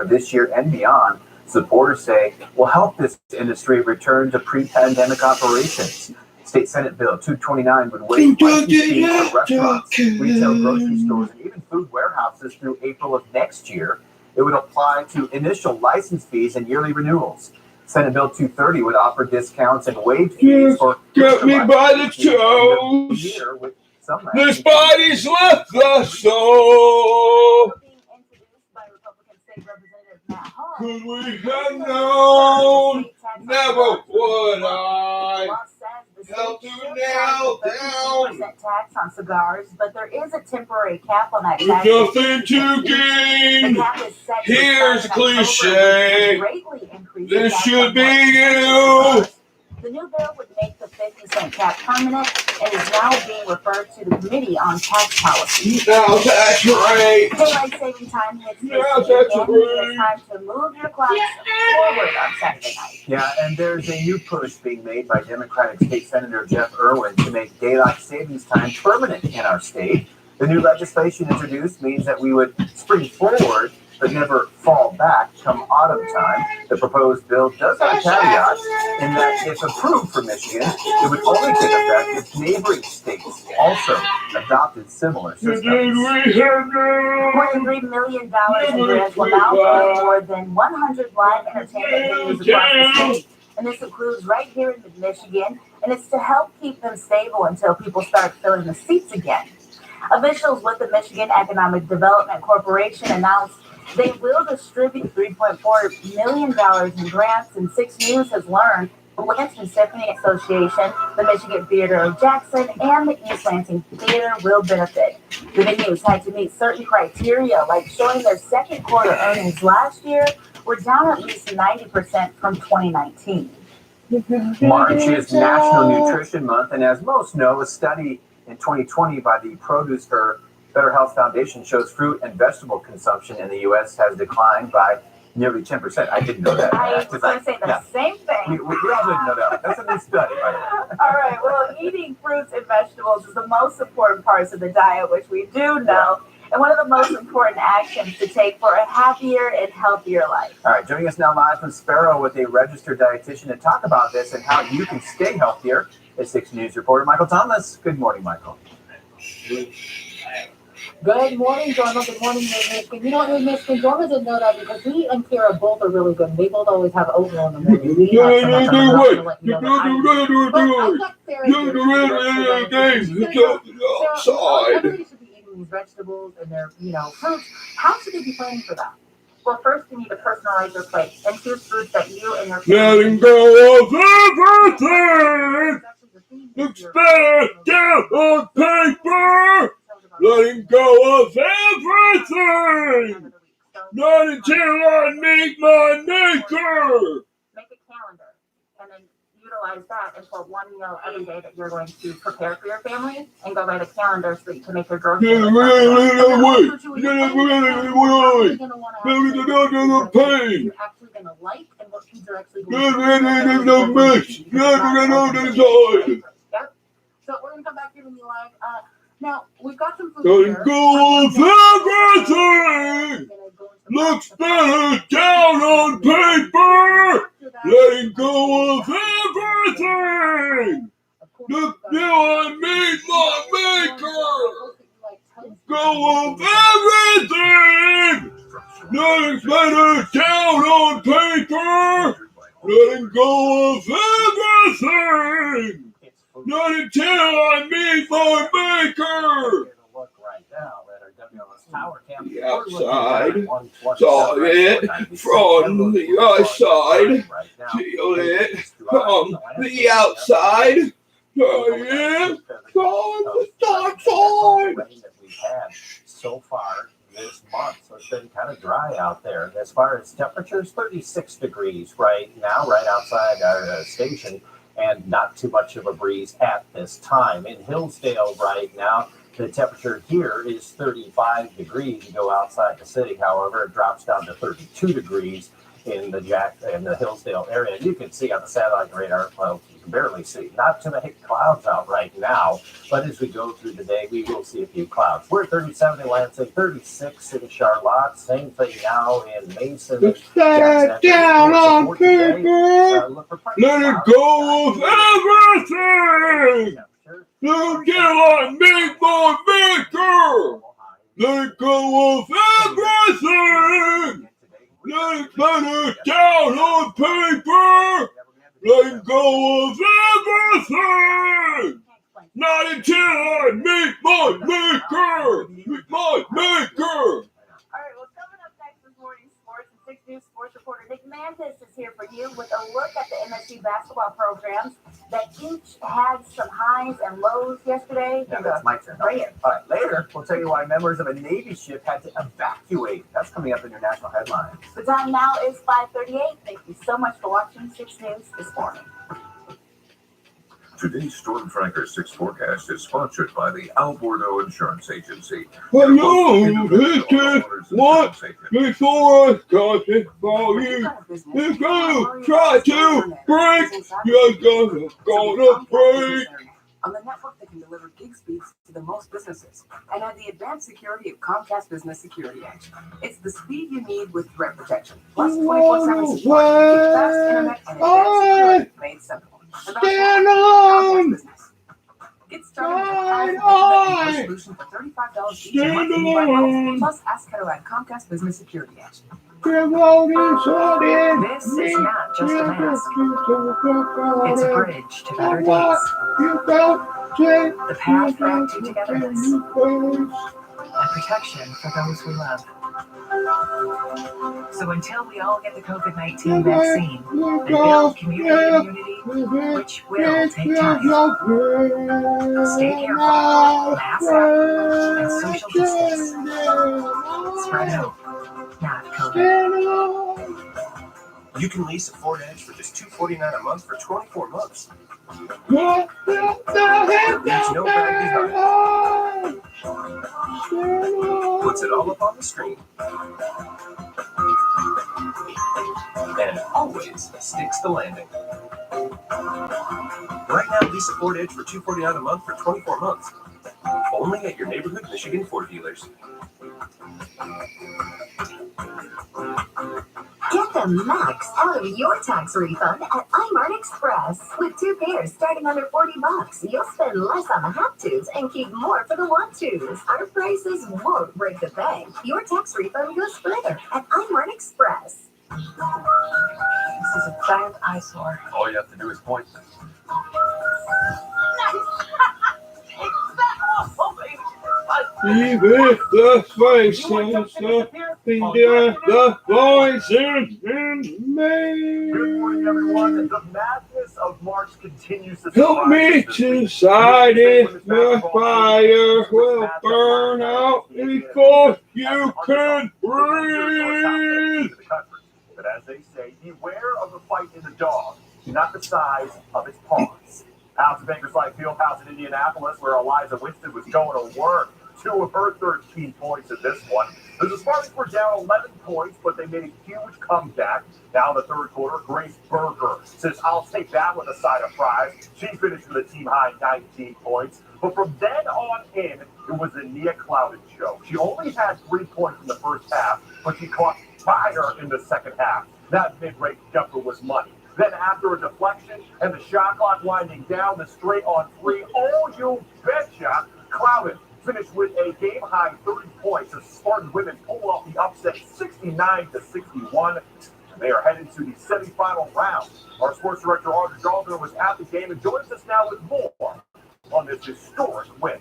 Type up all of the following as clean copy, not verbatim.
this year and beyond. Supporters say will help this industry return to pre-pandemic operations. State Senate Bill 229 would waive license fees for restaurants, retail grocery stores, and even food warehouses through April of next year. It would apply to initial license fees and yearly renewals. Senate Bill 230 would offer discounts and waive fees for Get me by the toes. This body's left the soul. Could we have known? Never would I. Help you nail down. Tax on cigars, but there is a temporary cap on that tax. Nothing to gain. Here's cliche. This should be you. The new bill would make the 50-cent cap permanent and is now being referred to the Committee on Tax Policy. Now that's right. Daylight saving time hits this weekend. It's time to move your clocks forward on Saturday night. Yeah, and there's a new push being made by Democratic State Senator Jeff Irwin to make daylight savings time permanent in our state. The new legislation introduced means that we would spring forward but never fall back come autumn time. The proposed bill does have a caveat in that if approved for Michigan, it would only take effect if neighboring states also adopted similar systems. More than $3 million in grants will now fund more than 100 live entertainment venues across the state. And this includes right here in Michigan, and it's to help keep them stable until people start filling the seats again. Officials with the Michigan Economic Development Corporation announced they will distribute $3.4 million in grants, and 6 News has learned the Lansing Symphony Association, the Michigan Theater of Jackson, and the East Lansing Theater will benefit. The venues had to meet certain criteria, like showing their second quarter earnings last year were down at least 90% from 2019. March is National Nutrition Month, and as most know, a study in 2020 by the Produce for Better Health Foundation shows fruit and vegetable consumption in the U.S. has declined by nearly 10%. I didn't know that. I was going to say the same thing. We all didn't know that. That's a new study, by the way. All right. Well, eating fruits and vegetables is the most important parts of the diet, which we do know, and one of the most important actions to take for a happier and healthier life. All right. Joining us now live from Sparrow with a registered dietitian to talk about this and how you can stay healthier is 6 News reporter Michael Thomas. Good morning, Michael. Good morning, Jorma. Good morning, Michigan. You know what, Michigan? Jorma didn't know that because he and Kira both are really good. They both always have oatmeal in the morning. Everybody should be eating these vegetables and their, fruits. How should they be planning for that? Well, first you need to personalize your plate and choose foods that you and your family. Letting go of everything. It's better down on paper. Letting go of everything. Not until I meet my maker. Make a calendar and then utilize that and put one meal every day that you're going to prepare for your family and go write a calendar so you can make your groceries. You're actually going to like and what foods are actually going to Yep. So we're going to come back here when you like. Now, we've got some food letting here. go of everything. Looks better down on paper. Letting go of everything. Look, now I meet my maker. Go of everything. Nothing's better down on paper. Letting go of everything. Not until I meet my maker. The outside, saw it from the outside, feel it from the outside, saw it from the dark side. We've had so far this month, so it's been kind of dry out there. As far as temperatures, 36 degrees right now, right outside our station, and not too much of a breeze at this time. In Hillsdale right now, the temperature here is 35 degrees. You go outside the city, however, it drops down to 32 degrees in the Hillsdale area. You can see on the satellite radar, well, you can barely see. Not too many clouds out right now, but as we go through the day, we will see a few clouds. We're at 37 in Lansing, 36 in Charlotte, same thing now in Mason. Upside down on paper. Let it go of everything. Let daylight make my maker. Let it go of everything. Let it down on paper. Let it go of everything. Not until I meet my maker. Meet my maker. All right, well, coming up next this morning's sports and 6 News sports reporter Nick Mantis is here for you with a look at the MSU basketball programs that each had some highs and lows yesterday. Yeah, that's my turn. Right here. All right, later, we'll tell you why members of a Navy ship had to evacuate. That's coming up in your national headlines. The time now is 5:38. Thank you so much for watching 6 News this morning. Today's Storm Tracker 6 forecast is sponsored by the Alborno Insurance Agency. Hello, this is what before I got it for you. If you try to break, you're gonna break. On the network that can deliver gig speeds to the most businesses and have the advanced security of Comcast Business Security Edge. It's the speed you need with threat protection, plus 24/7 support, fast internet, and advanced security made simple. Stand on! Business. Get started with a solution for $35 each month in mobile phones, plus ask how to add Comcast Business Security Edge. This This is not just a mask. It's a bridge to better days. The path back to togetherness. And protection for those we love. So until we all get the COVID-19 vaccine and build community immunity, which will take time, stay careful, mask up, and social distance. Spread hope, not COVID. You can lease a Ford Edge for just $249 a month for 24 months. There's no better design. Puts it all up on the screen. And always sticks the landing. Right now, lease a Ford Edge for $249 a month for 24 months. Only at your neighborhood Michigan Ford dealers. Get the max out of your tax refund at iMart Express. With 2 pairs starting under $40, you'll spend less on the have-tos and keep more for the want-tos. Our prices won't break the bank. Your tax refund goes further at iMart Express. This is a giant eyesore. All you have to do is point. Even the faces the voices in me. Good morning, everyone. The madness of March continues to Help me to decide if the fire will burn out before you can breathe. But as they say, beware of the fight in the dog, not the size of its paws. Out to Bakersfield Fieldhouse in Indianapolis, where Eliza Winston was going to work. 2 of her 13 points in this one. The Spartans were down 11 points, but they made a huge comeback. Now in the third quarter, Grace Berger says, "I'll take that with a side of fries." She finished with a team-high 19 points. But from then on in, it was a Nia Clouden show. She only had 3 points in the first half, but she caught fire in the second half. That mid-range jumper was money. Then after a deflection and the shot clock winding down, the straight on 3, oh, you betcha, Clouden finished with a game-high 30 points as Spartan women pulled off the upset 69-61. And they are headed to the semifinal round. Our sports director, Audrey Dalton, was at the game and joins us now with more on this historic win.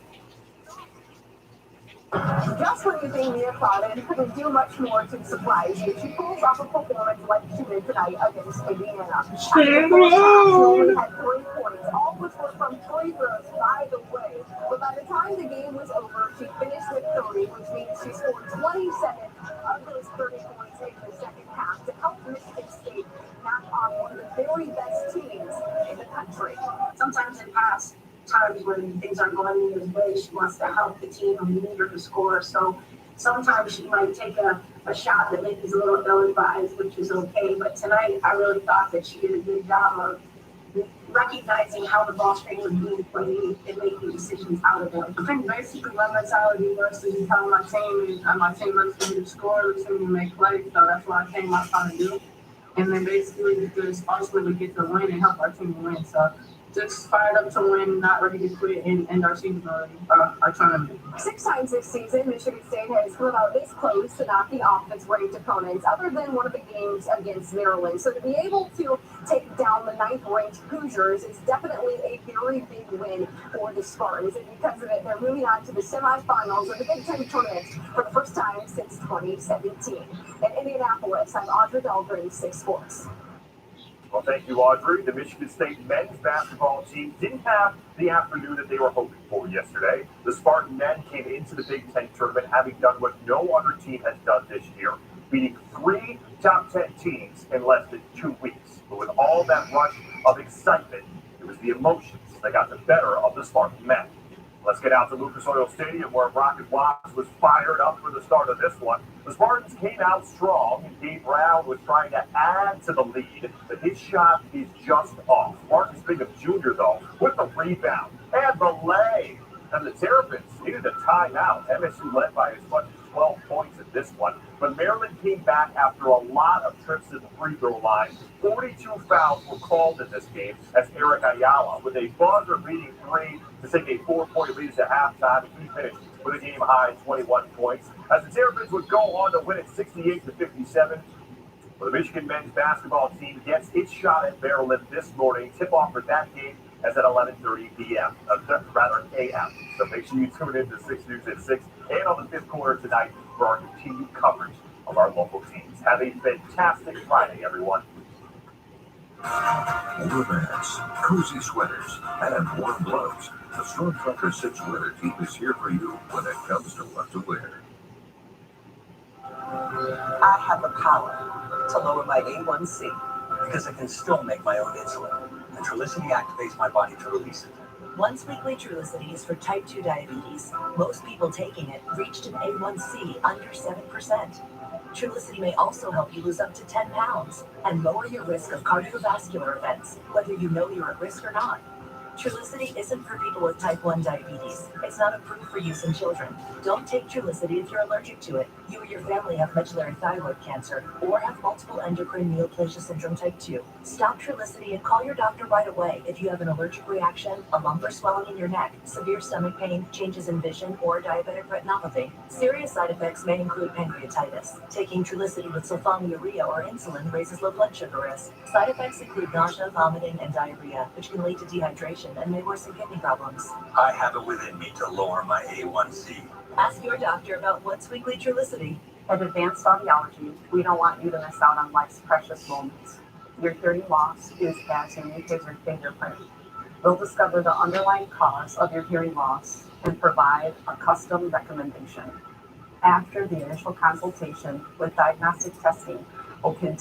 Just when you think Nia Clouden couldn't do much more to surprise you, she pulls off a performance like she did tonight against Indiana. Stand She alone. had 3 points, all which were from free throws, by the way. But by the time the game was over, she finished with 30, which means she scored 27 of those 30 points in the second half to help Michigan State knock off one of the very best teams in the country. Sometimes in past times when things aren't going in his way, she wants to help the team and lead her to score. So sometimes she might take a a shot that maybe is a little ill-advised, which is okay. But tonight, I really thought that she did a good job of recognizing how the ball screen was being played and making decisions out of it. I think basically my mentality was to tell my team, and my team looks to score, looks to make plays, so that's what I came out trying to do. And then basically just ultimately get the win and help our team win. So just fired up to win, not ready to quit, and end our season already, our tournament. 6 times this season, Michigan State has come out this close to knocking off its ranked opponents, other than one of the games against Maryland. So to be able to take down the 9th-ranked Hoosiers is definitely a very big win for the Spartans. And because of it, they're moving on to the semifinals of the Big Ten tournament for the first time since 2017. In Indianapolis, I'm Audrey Dahlgren, 6 Sports. Well, thank you, Audrey. The Michigan State men's basketball team didn't have the afternoon that they were hoping for yesterday. The Spartan men came into the Big Ten tournament having done what no other team has done this year, beating 3 top 10 teams in less than 2 weeks. But with all that rush of excitement, it was the emotions that got the better of the Spartan men. Let's get out to Lucas Oil Stadium, where Rocket Watts was fired up for the start of this one. The Spartans came out strong, and Gabe Brown was trying to add to the lead, but his shot is just off. Marcus Bingham Jr., though, with the rebound and the lay. And the Terrapins needed a timeout. MSU led by as much as 12 points in this one. But Maryland came back after a lot of trips to the free throw line. 42 fouls were called in this game as Eric Ayala, with a buzzer-beating 3 to take a 4-point lead at halftime. He finished with a game-high 21 points. As the Terrapins would go on to win it 68-57. Well, the Michigan men's basketball team gets its shot at Maryland this morning. Tip-off for that game as at 11:30 p.m. Rather a.m. So make sure you tune in to 6 News at 6 and on the 5th quarter tonight for our continued coverage of our local teams. Have a fantastic Friday, everyone. Warm hats, cozy sweaters, and warm gloves. The Stormtrooper 6 weather team is here for you when it comes to what to wear. I have the power to lower my A1C because I can still make my own insulin. And Trulicity activates my body to release it. Once weekly Trulicity is for type 2 diabetes. Most people taking it reached an A1C under 7%. Trulicity may also help you lose up to 10 pounds and lower your risk of cardiovascular events, whether you know you're at risk or not. Trulicity isn't for people with type 1 diabetes. It's not approved for use in children. Don't take Trulicity if you're allergic to it, you or your family have medullary thyroid cancer, or have multiple endocrine neoplasia syndrome type 2. Stop Trulicity and call your doctor right away if you have an allergic reaction, a lump or swelling in your neck, severe stomach pain, changes in vision, or diabetic retinopathy. Serious side effects may include pancreatitis. Taking Trulicity with sulfonylurea or insulin raises low blood sugar risk. Side effects include nausea, vomiting, and diarrhea, which can lead to dehydration and may worsen kidney problems. I have it within me to lower my A1C. Ask your doctor about once weekly Trulicity. At Advanced Audiology, we don't want you to miss out on life's precious moments. Your hearing loss is as unique as your fingerprint. We'll discover the underlying cause of your hearing loss and provide a custom recommendation. After the initial consultation with diagnostic testing, we'll continue